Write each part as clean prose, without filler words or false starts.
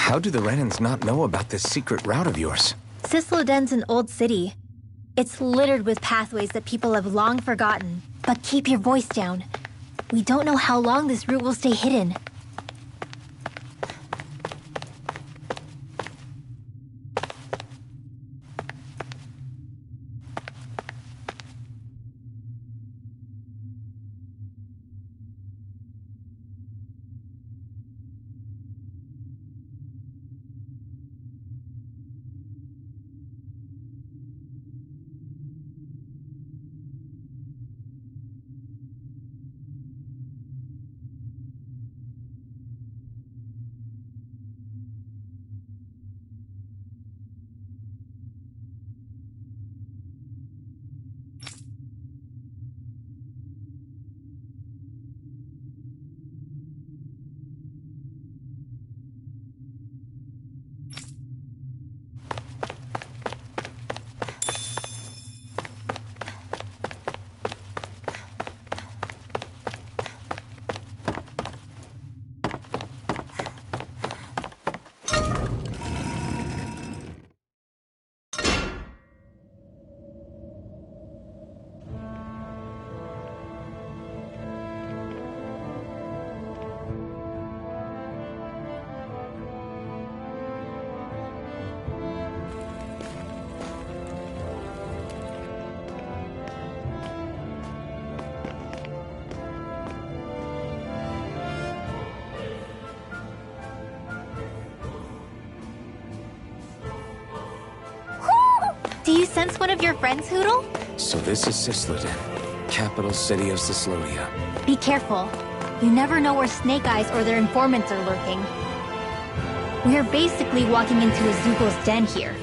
How do the Renans not know about this secret route of yours? Cisloden's an old city. It's littered with pathways that people have long forgotten. But keep your voice down. We don't know how long this route will stay hidden. Do you sense one of your friends, Hootle? So this is Cisloden, capital city of Cyslodia. Be careful. You never know where Snake Eyes or their informants are lurking. We're basically walking into a Zoogl's den here.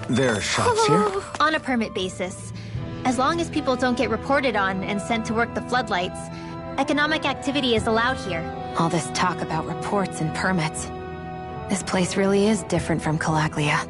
There are shops here? On a permit basis. As long as people don't get reported on and sent to work the floodlights, economic activity is allowed here. All this talk about reports and permits. This place really is different from Calaglia.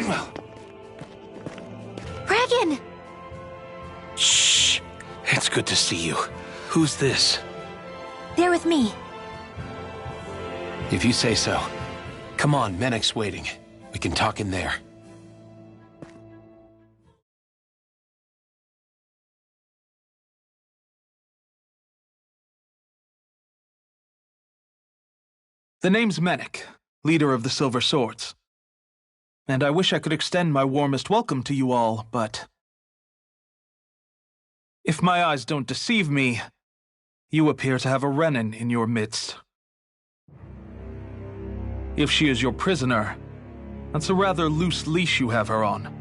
Rinwell! Regan! Shh! It's good to see you. Who's this? They're with me. If you say so. Come on, Menek's waiting. We can talk in there. The name's Menek, leader of the Silver Swords. And I wish I could extend my warmest welcome to you all, but if my eyes don't deceive me, you appear to have a Renan in your midst. If she is your prisoner, that's a rather loose leash you have her on.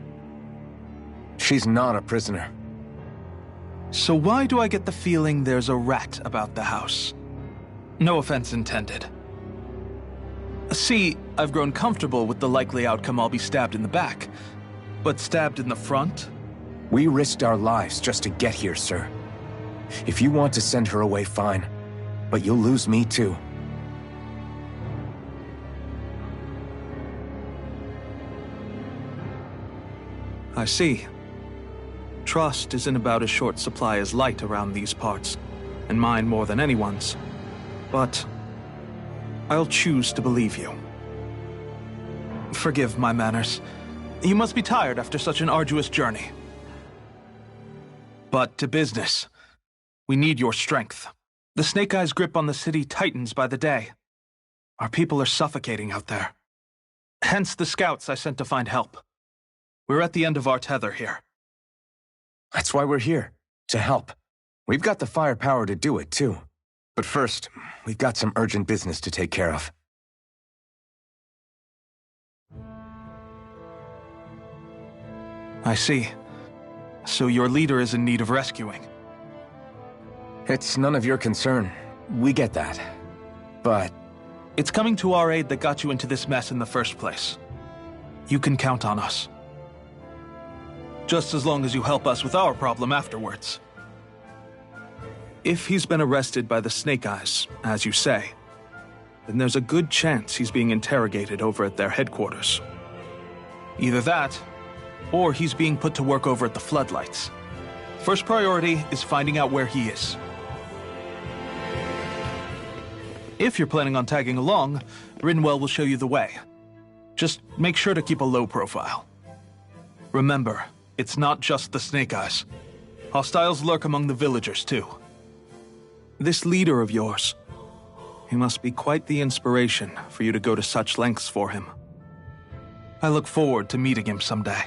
She's not a prisoner. So why do I get the feeling there's a rat about the house? No offense intended. See, I've grown comfortable with the likely outcome I'll be stabbed in the back, but stabbed in the front? We risked our lives just to get here, sir. If you want to send her away, fine. But you'll lose me too. I see. Trust isn't about as short supply as light around these parts, and mine more than anyone's. But I'll choose to believe you. Forgive my manners. You must be tired after such an arduous journey. But to business. We need your strength. The Snake Eyes' grip on the city tightens by the day. Our people are suffocating out there. Hence the scouts I sent to find help. We're at the end of our tether here. That's why we're here. To help. We've got the firepower to do it, too. But first, we've got some urgent business to take care of. I see. So your leader is in need of rescuing. It's none of your concern. We get that. But it's coming to our aid that got you into this mess in the first place. You can count on us. Just as long as you help us with our problem afterwards. If he's been arrested by the Snake Eyes, as you say, then there's a good chance he's being interrogated over at their headquarters. Either that, or he's being put to work over at the Floodlights. First priority is finding out where he is. If you're planning on tagging along, Rinwell will show you the way. Just make sure to keep a low profile. Remember, it's not just the Snake Eyes. Hostiles lurk among the villagers, too. This leader of yours, he must be quite the inspiration for you to go to such lengths for him. I look forward to meeting him someday.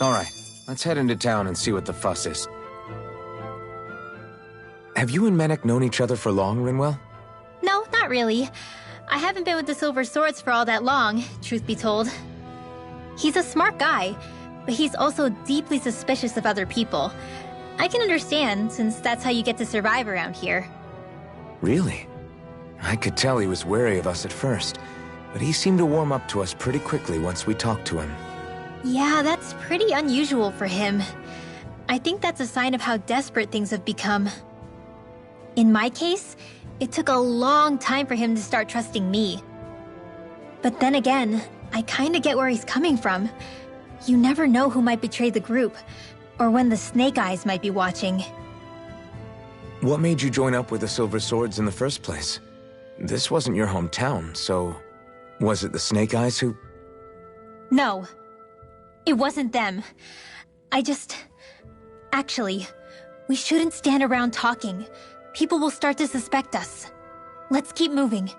all right, let's head into town and see what the fuss is. Have you and Menek known each other for long, Rinwell? No, not really. I haven't been with the Silver Swords for all that long, truth be told. He's a smart guy, but he's also deeply suspicious of other people. I can understand, since that's how you get to survive around here. Really? I could tell he was wary of us at first, but he seemed to warm up to us pretty quickly once we talked to him. Yeah, that's pretty unusual for him. I think that's a sign of how desperate things have become. In my case, it took a long time for him to start trusting me. But then again, I kinda get where he's coming from. You never know who might betray the group, or when the Snake Eyes might be watching. What made you join up with the Silver Swords in the first place? This wasn't your hometown, so was it the Snake Eyes who... No. It wasn't them. Actually, we shouldn't stand around talking. People will start to suspect us. Let's keep moving.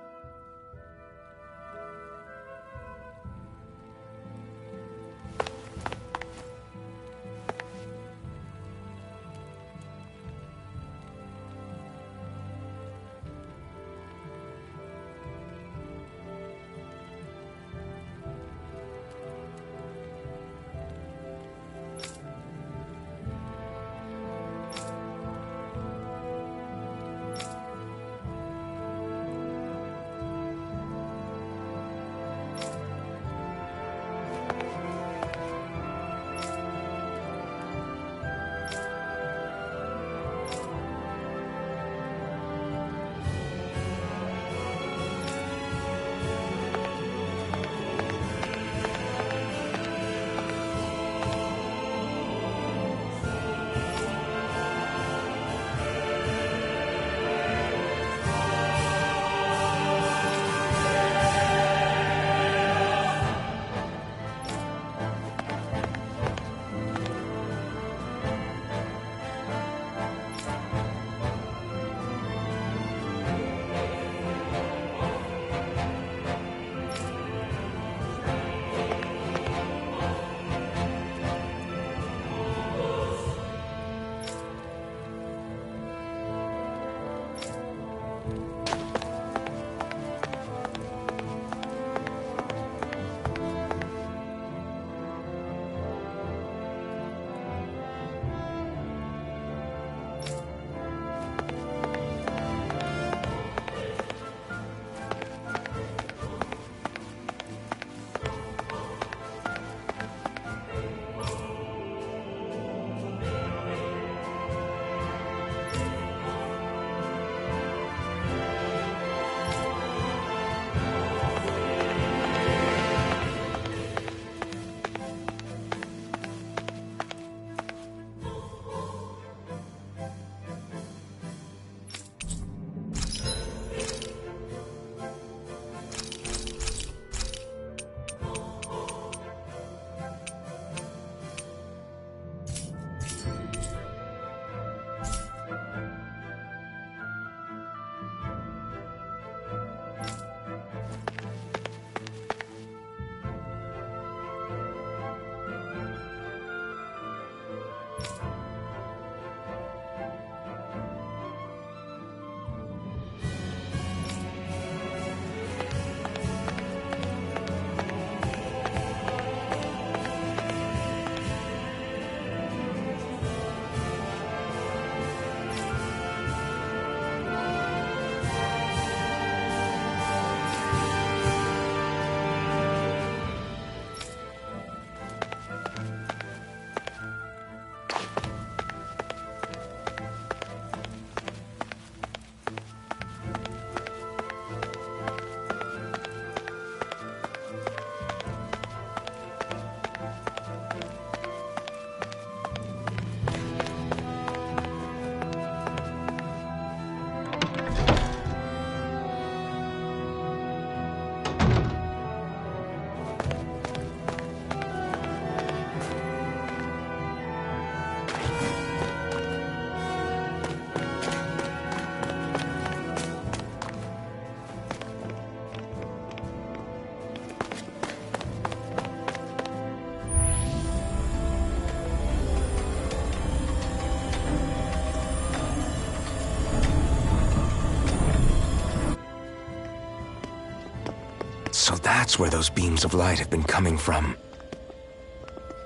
So that's where those beams of light have been coming from.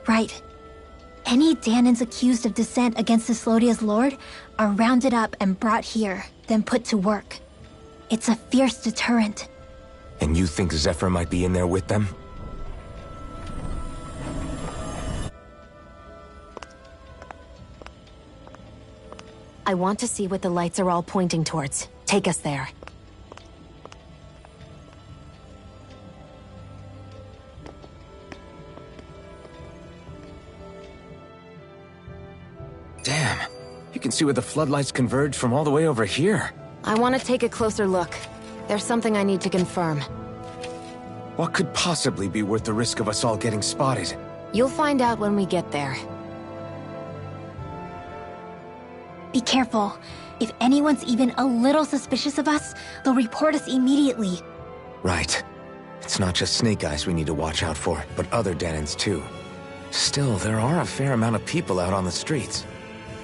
Right. Any Dahnans accused of dissent against Cyslodia's lord are rounded up and brought here, then put to work. It's a fierce deterrent. And you think Zephyr might be in there with them? I want to see what the lights are all pointing towards. Take us there. Damn. You can see where the floodlights converge from all the way over here. I want to take a closer look. There's something I need to confirm. What could possibly be worth the risk of us all getting spotted? You'll find out when we get there. Be careful. If anyone's even a little suspicious of us, they'll report us immediately. Right. It's not just Snake Eyes we need to watch out for, but other Dahnans too. Still, there are a fair amount of people out on the streets.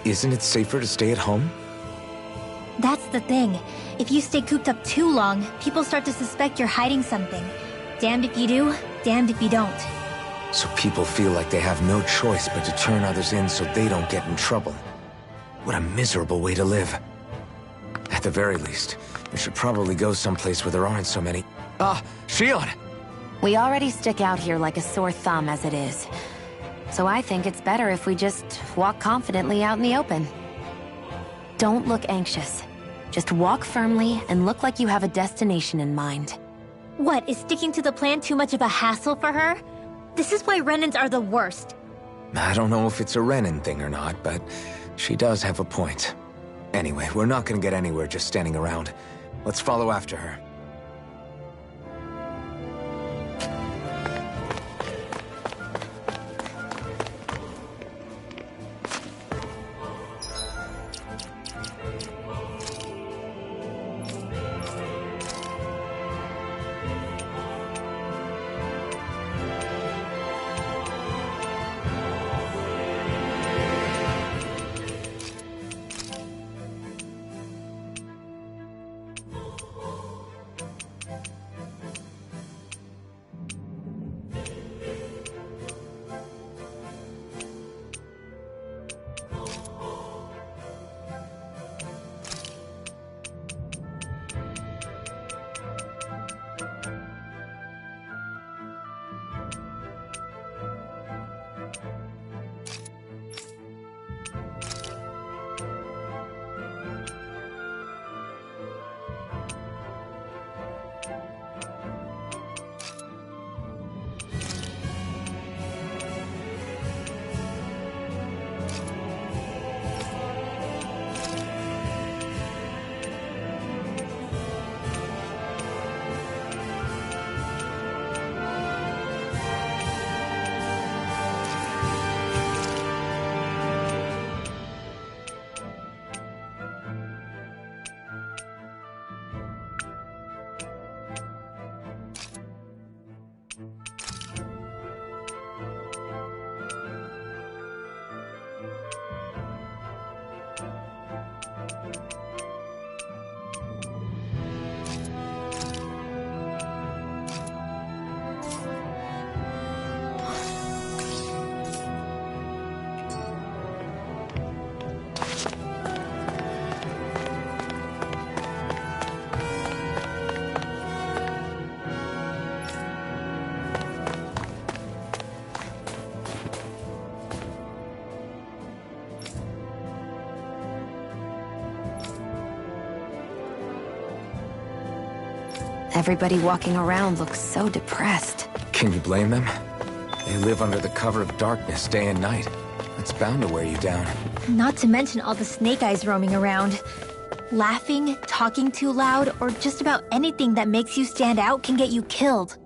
Isn't it safer to stay at home? That's the thing. If you stay cooped up too long, people start to suspect you're hiding something. Damned if you do, damned if you don't. So people feel like they have no choice but to turn others in so they don't get in trouble. What a miserable way to live. At the very least, we should probably go someplace where there aren't so many. Ah, Shion! We already stick out here like a sore thumb as it is. So I think it's better if we just walk confidently out in the open. Don't look anxious. Just walk firmly and look like you have a destination in mind. What, is sticking to the plan too much of a hassle for her? This is why Renans are the worst. I don't know if it's a Renan thing or not, but she does have a point. Anyway, we're not gonna get anywhere just standing around. Let's follow after her. Everybody walking around looks so depressed. Can you blame them? They live under the cover of darkness day and night. It's bound to wear you down. Not to mention all the Snake Eyes roaming around. Laughing, talking too loud, or just about anything that makes you stand out can get you killed.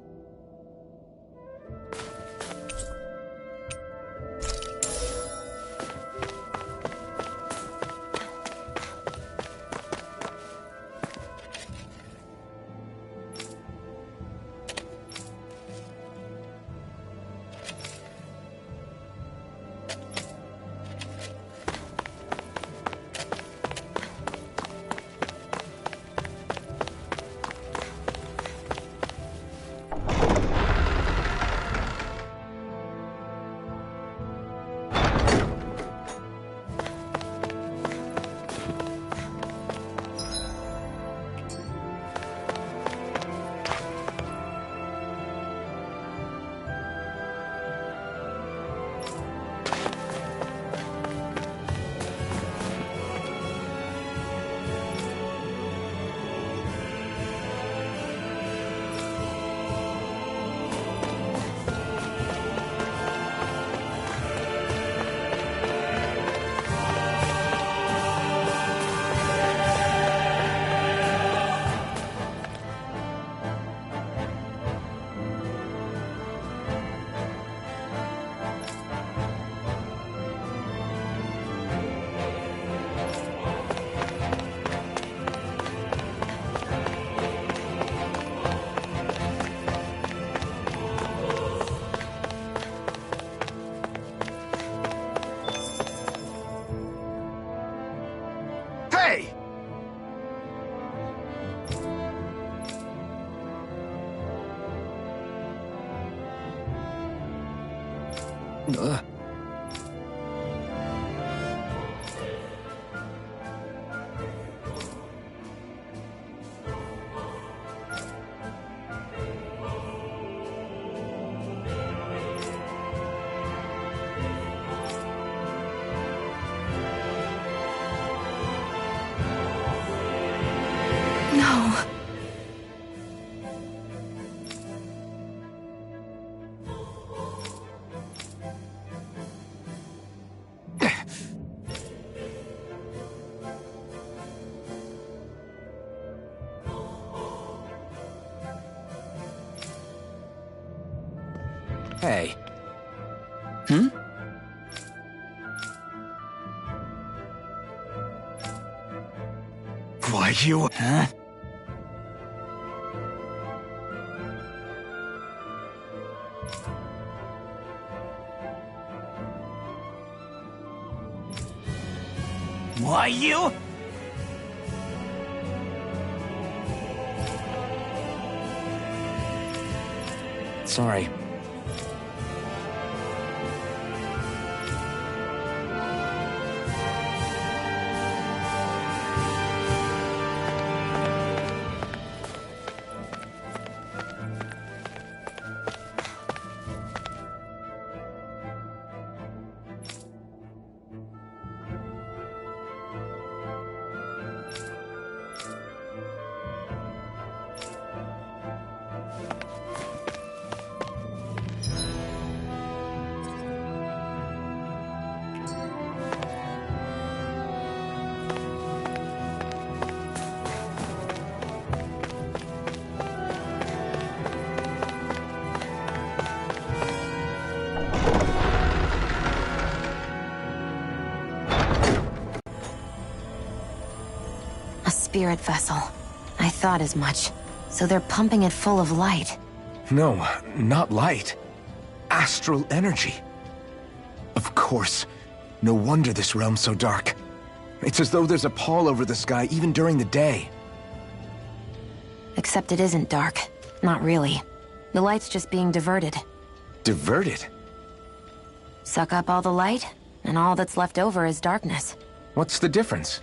No. Hey. Why, you... Huh? Why, you? Sorry. A spirit vessel. I thought as much. So they're pumping it full of light. No, not light. Astral energy. Of course. No wonder this realm's so dark. It's as though there's a pall over the sky even during the day. Except it isn't dark. Not really. The light's just being diverted. Diverted? Suck up all the light, and all that's left over is darkness. What's the difference?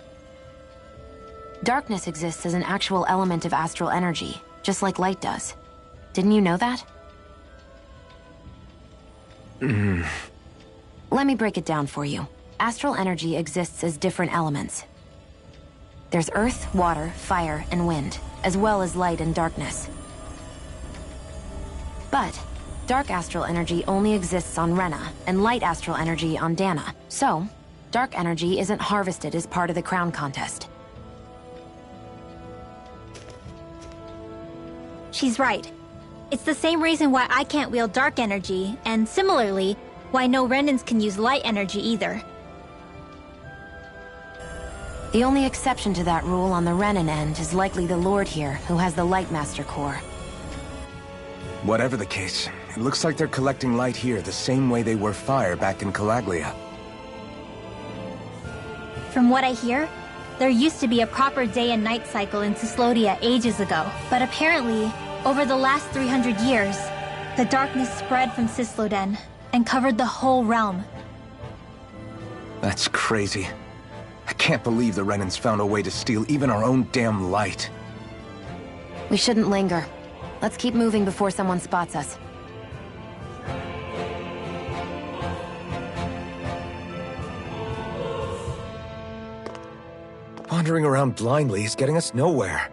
Darkness exists as an actual element of astral energy, just like light does. Didn't you know that? Let me break it down for you. Astral energy exists as different elements. There's earth, water, fire, and wind, as well as light and darkness. But dark astral energy only exists on Rena, and light astral energy on Dana. So, dark energy isn't harvested as part of the crown contest. She's right. It's the same reason why I can't wield dark energy, and similarly, why no Renans can use light energy either. The only exception to that rule on the Renan end is likely the Lord here, who has the Light Master core. Whatever the case, it looks like they're collecting light here the same way they were fire back in Calaglia. From what I hear, there used to be a proper day and night cycle in Cyslodia ages ago, but apparently, over the last 300 years, the darkness spread from Cysloden and covered the whole realm. That's crazy. I can't believe the Renans found a way to steal even our own damn light. We shouldn't linger. Let's keep moving before someone spots us. Wandering around blindly is getting us nowhere.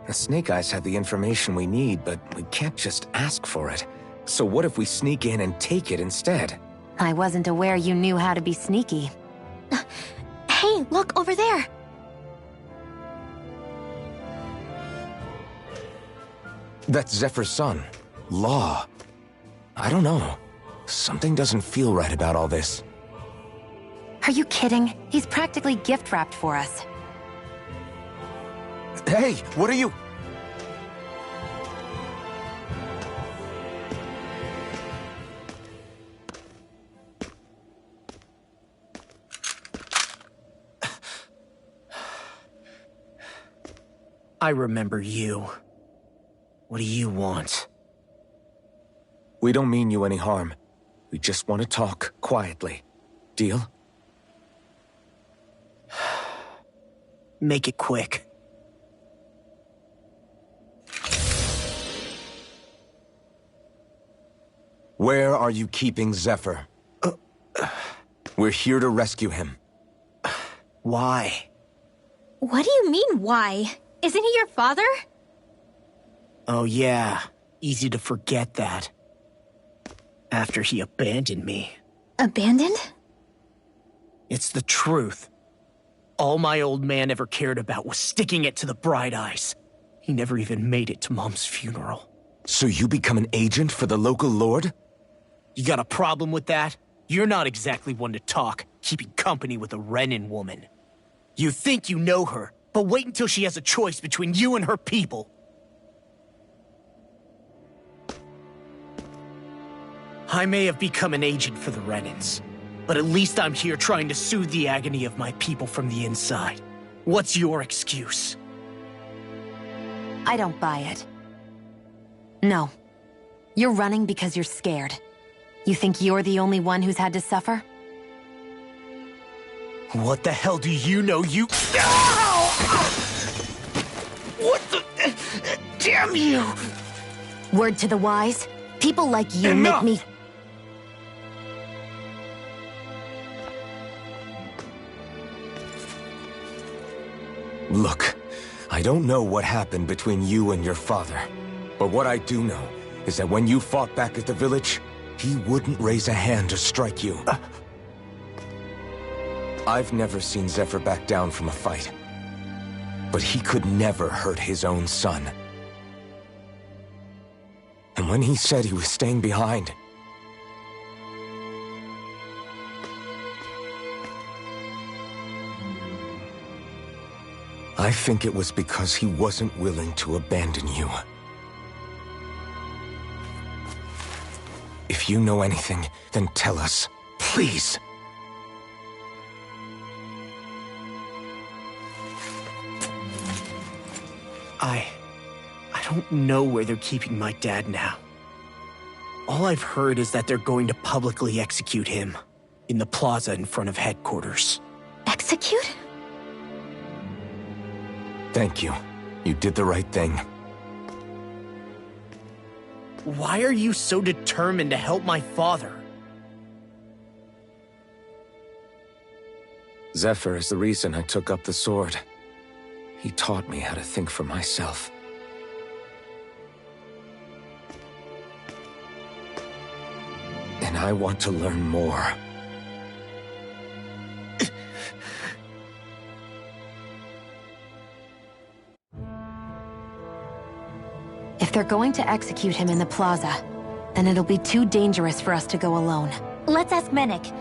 The Snake Eyes have the information we need, but we can't just ask for it. So what if we sneak in and take it instead? I wasn't aware you knew how to be sneaky. Hey, look over there! That's Zephyr's son, Law. I don't know. Something doesn't feel right about all this. Are you kidding? He's practically gift-wrapped for us. Hey, what are you... I remember you. What do you want? We don't mean you any harm. We just want to talk quietly. Deal? Make it quick. Where are you keeping Zephyr? We're here to rescue him. Why? What do you mean, why? Isn't he your father? Oh yeah, easy to forget that. After he abandoned me. Abandoned? It's the truth. All my old man ever cared about was sticking it to the Bright Eyes. He never even made it to Mom's funeral. So you become an agent for the local lord? You got a problem with that? You're not exactly one to talk, keeping company with a Renan woman. You think you know her, but wait until she has a choice between you and her people. I may have become an agent for the Renans, but at least I'm here trying to soothe the agony of my people from the inside. What's your excuse? I don't buy it. No. You're running because you're scared. You think you're the only one who's had to suffer? What the hell do you know, you— Ow! What the— Damn you! Word to the wise, people like you Enough! make me— Look, I don't know what happened between you and your father. But what I do know is that when you fought back at the village, he wouldn't raise a hand to strike you. I've never seen Zephyr back down from a fight. But he could never hurt his own son. And when he said he was staying behind, I think it was because he wasn't willing to abandon you. If you know anything, then tell us, please. I don't know where they're keeping my dad now. All I've heard is that they're going to publicly execute him in the plaza in front of headquarters. Execute? Thank you. You did the right thing. Why are you so determined to help my father? Zephyr is the reason I took up the sword. He taught me how to think for myself. And I want to learn more. If they're going to execute him in the plaza, then it'll be too dangerous for us to go alone. Let's ask Menik.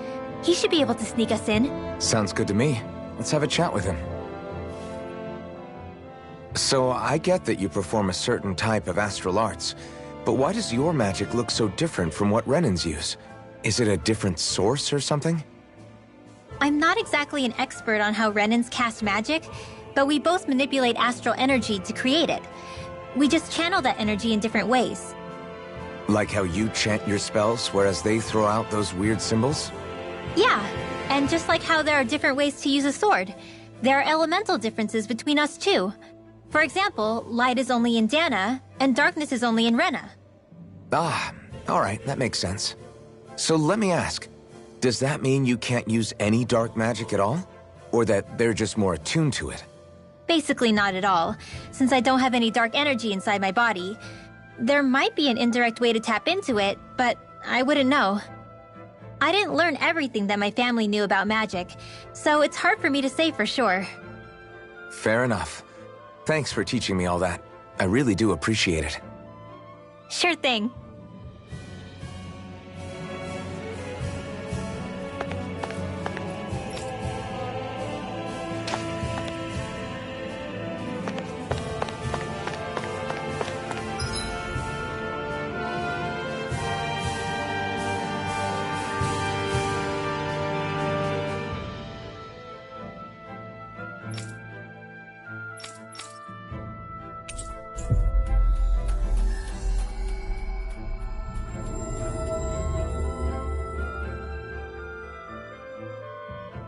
He should be able to sneak us in. Sounds good to me. Let's have a chat with him. So, I get that you perform a certain type of astral arts, but why does your magic look so different from what Renans use? Is it a different source or something? I'm not exactly an expert on how Renans cast magic, but we both manipulate astral energy to create it. We just channel that energy in different ways. Like how you chant your spells, whereas they throw out those weird symbols? Yeah, and just like how there are different ways to use a sword, there are elemental differences between us too. For example, light is only in Dana, and darkness is only in Rena. Ah, alright, that makes sense. So let me ask, does that mean you can't use any dark magic at all? Or that they're just more attuned to it? Basically not at all, since I don't have any dark energy inside my body. There might be an indirect way to tap into it, but I wouldn't know. I didn't learn everything that my family knew about magic, so it's hard for me to say for sure. Fair enough. Thanks for teaching me all that. I really do appreciate it. Sure thing.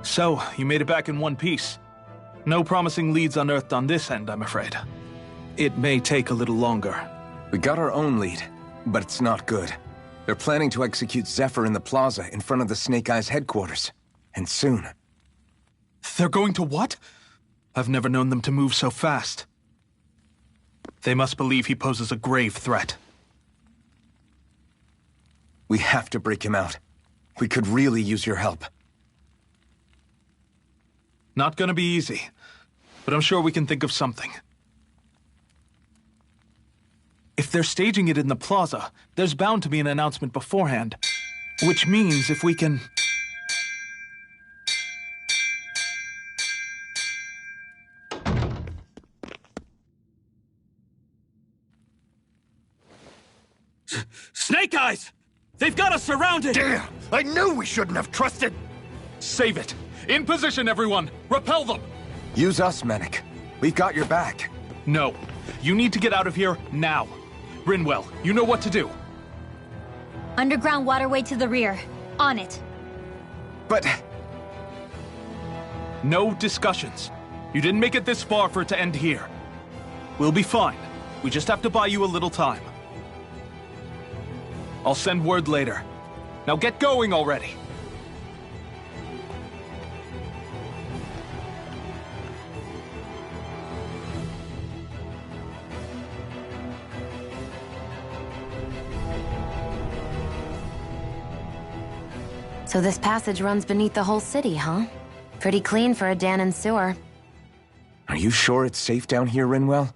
So, you made it back in one piece. No promising leads unearthed on this end, I'm afraid. It may take a little longer. We got our own lead, but it's not good. They're planning to execute Zephyr in the plaza in front of the Snake Eyes headquarters. And soon. They're going to what? I've never known them to move so fast. They must believe he poses a grave threat. We have to break him out. We could really use your help. Not gonna be easy, but I'm sure we can think of something. If they're staging it in the plaza, there's bound to be an announcement beforehand. Which means if we can... Snake Eyes! They've got us surrounded! Damn! I knew we shouldn't have trusted! Save it! In position, everyone! Repel them! Use us, Mennick. We've got your back. No. You need to get out of here now. Rinwell, you know what to do. Underground waterway to the rear. On it. But... No discussions. You didn't make it this far for it to end here. We'll be fine. We just have to buy you a little time. I'll send word later. Now get going already! So this passage runs beneath the whole city, huh? Pretty clean for a Dahnan sewer. Are you sure it's safe down here, Rinwell?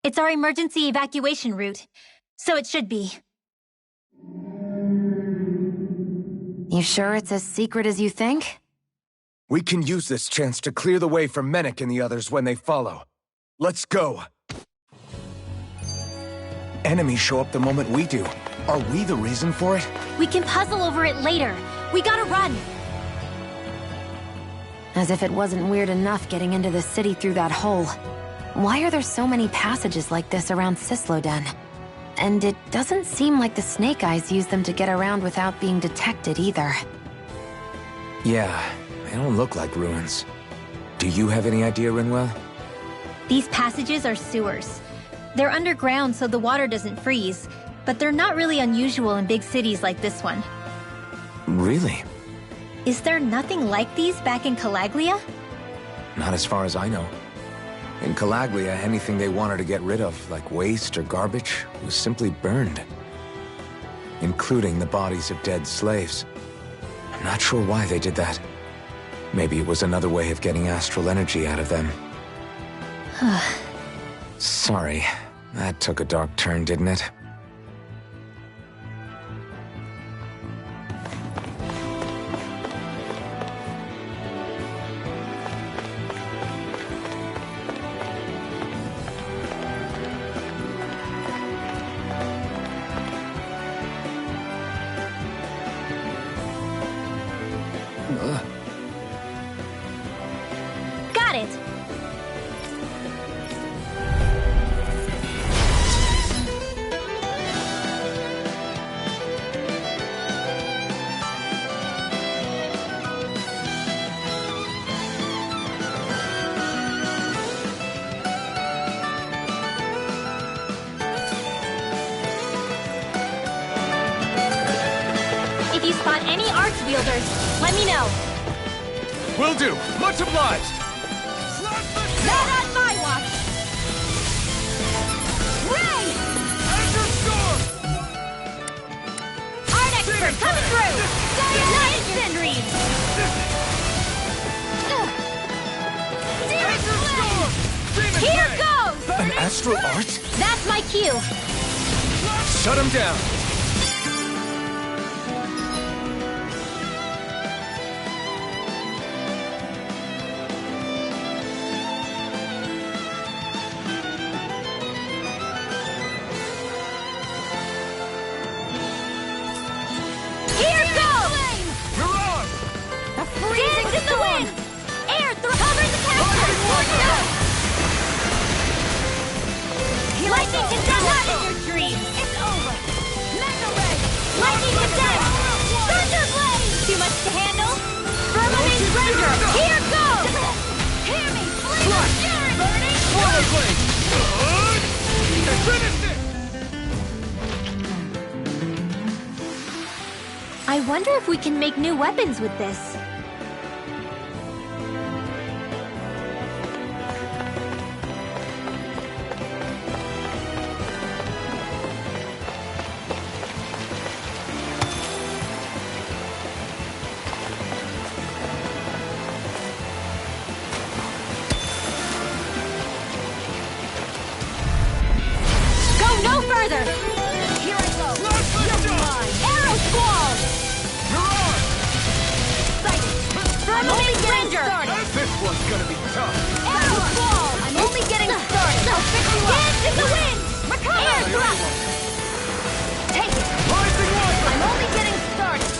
It's our emergency evacuation route, so it should be. You sure it's as secret as you think? We can use this chance to clear the way for Mennick and the others when they follow. Let's go! Enemies show up the moment we do. Are we the reason for it? We can puzzle over it later. We gotta run! As if it wasn't weird enough getting into the city through that hole. Why are there so many passages like this around Cisloden? And it doesn't seem like the Snake Eyes use them to get around without being detected either. Yeah, they don't look like ruins. Do you have any idea, Rinwell? These passages are sewers. They're underground so the water doesn't freeze, but they're not really unusual in big cities like this one. Really? Is there nothing like these back in Calaglia? Not as far as I know. In Calaglia, anything they wanted to get rid of, like waste or garbage, was simply burned. Including the bodies of dead slaves. I'm not sure why they did that. Maybe it was another way of getting astral energy out of them. Sorry, that took a dark turn, didn't it? Got it! If you spot any arch wielders, let me know. Will do! Much obliged! Not on my watch! Ray! Art expert, come through! Nice, Fenrir! Here goes! An astral art? That's my cue. Shut him down! Here goes! A freezing storm! Air cover the castle! Lightning condemn not in your dreams! It's over! Mega Ray! Lightning condemn! Thunder Blade! Too much to handle? Firmament I wonder if we can make new weapons with this. Go no further! Here I go! Arrow Squall! Firmament Ranger! This one's gonna be tough. Arrow Squall! I'm only getting started! I'll fix you up! Dance in the wind! Recover! Air thrust! Take it! Rising Wiper! I'm only getting started!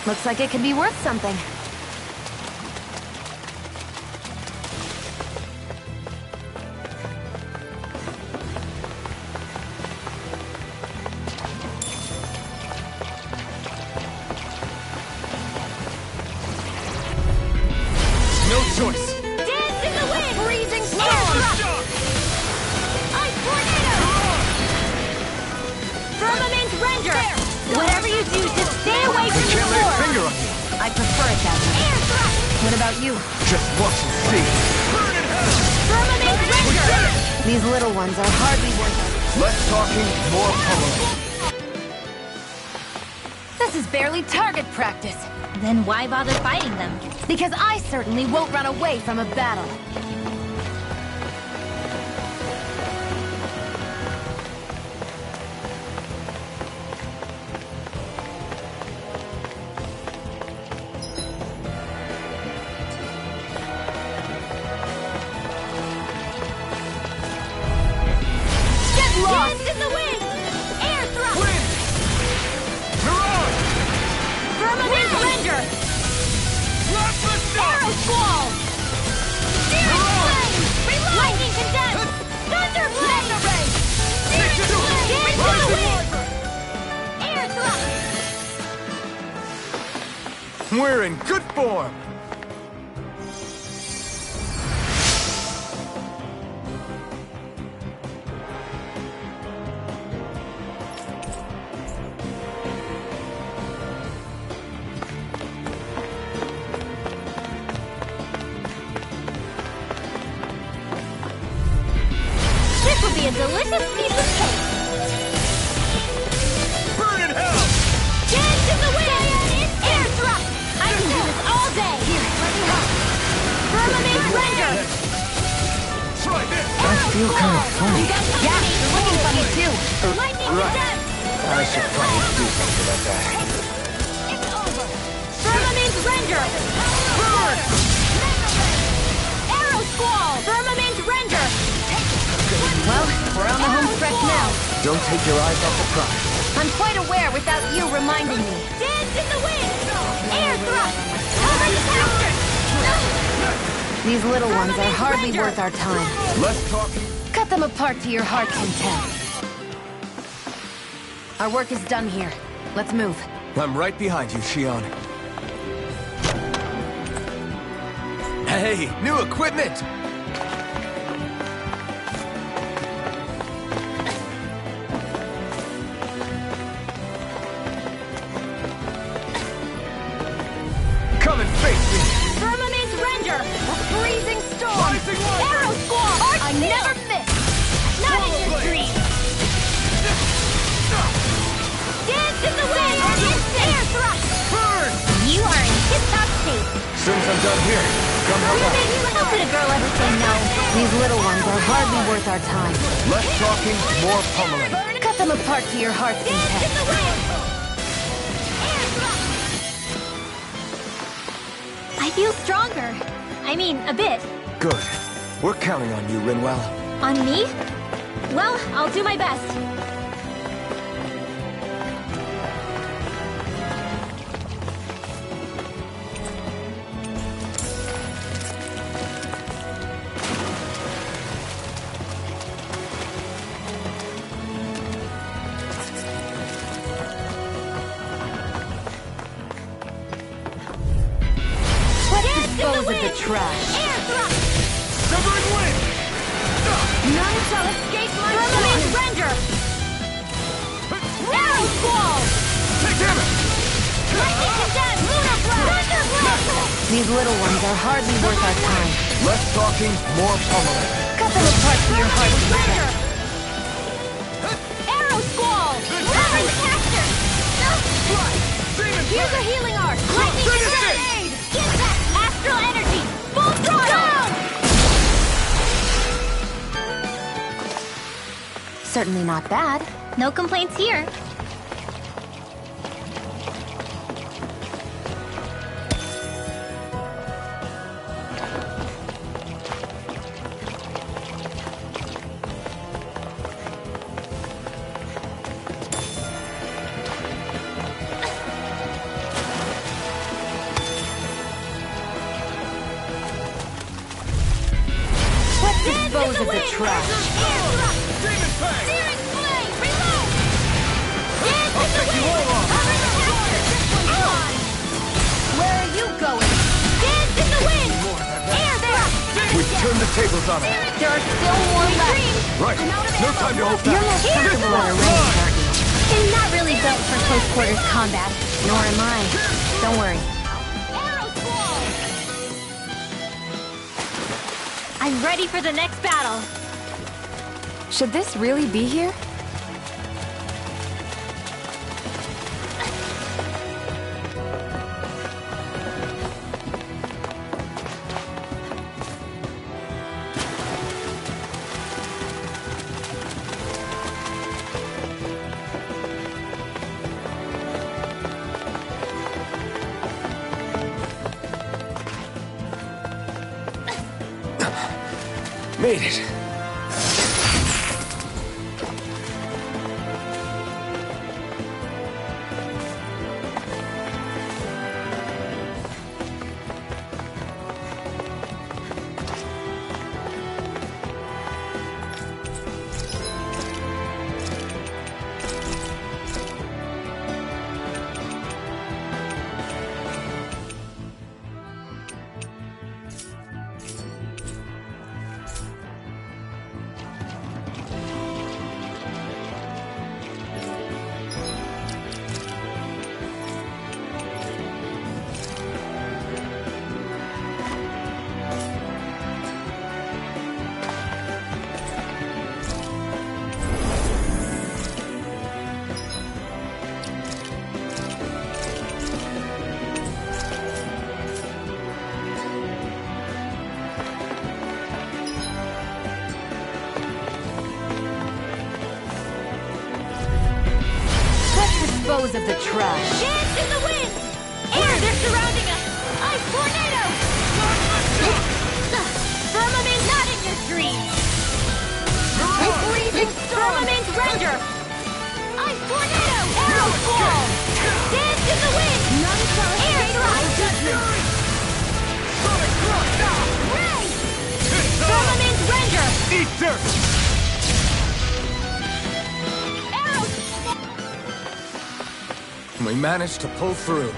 Looks like it could be worth something. No choice. Dance in the wind! Freezing storm! Ice tornado! Firmament Ranger! Whatever you do, just stay away from the Can't lay a sword! finger on you. I prefer it that way. Air thrust! What about you? Just watch and see. Firmament Ranger! These little ones are hardly worth it. Less talking, more pummeling. This is barely target practice. Then why bother fighting them? Because I certainly won't run away from a battle. Get lost! Dance in the wind! Air thrust! Wind! Mirage! Firmament Ranger! Blast the Arrow Squall! Searing Flame! Reload! Lightning Condense! Thunder Blade! Searing Flame! Dance in the wind! Air thrust! We're in good form. This will be a delicious piece of cake! Burn in hell! Dance in the wind! Air thrust! I can do this all day! Here, let me help! Firmament Ranger! Try this! I feel kind of funny. Yeah, you're looking funny too. Lightning Right. Condense! I should probably do something about that. It's over! Firmament Ranger! Burn! Arrow Squall! Firmament Ranger! Well, we're on the home stretch now. Don't take your eyes off the prize. I'm quite aware without you reminding me. Dance in the wind! Air thrust! Cover the capture! These little ones are hardly worth our time. Less talking. Cut them apart to your heart's content. Our work is done here. Let's move. I'm right behind you, Shion. Hey, new equipment! Come and face me! Firmament Ranger! A freezing storm! Rising Wiper! Arrow Squall! I never miss! Not in your dreams! Dance in the wind! Air thrust! Burn! You are in tip-top shape! Soon as I'm done here, come help out. How could a girl ever say no? These little ones are hardly worth our time. Less talking, more pummeling. Cut them apart to your heart's Dance in content. the wind! Air thrust! I feel stronger. I mean, a bit. Good. We're counting on you, Rinwell. On me? Well, I'll do my best. Let's dispose of the trash. Air thrust! Severing wind! None shall escape my Firmament sword! Render! Arrow Squall! Take damage! Lightning Condemned! Lunar Blast! Thunder Blast! These little ones are hardly worth our time. Less talking, more pummeling. Cut them apart for your heart's Render! content. Arrow Squall! Raven Caster! Here's a healing arc! Lightning Condemned! Get that! Astral Energy! Full throttle! Certainly not bad. No complaints here. Let's dispose of the trash. Demon Fang! Searing Flame! Reload! Dance I'll in the take you wind! all on! Where are you going? Dance in the wind! Air there! We've turned the tables on her. There are still more left. Right. No time to hold You're back. most comfortable at a range, aren't you? I'm not really built for close quarters combat. Nor am I. Don't worry. Arrow Squall! I'm ready for the next battle. Should this really be here? Made it. Dispose of the trash. Dance in the wind! Air, they're surrounding us! Ice Tornado! Firmament not in your dreams! Freezing Firmament Render! Ice Tornado! Arrow Squall! Dance in the wind! None shall Air Thrust! Ray! Firmament Render! Eat dirt! Arrow We managed to pull through.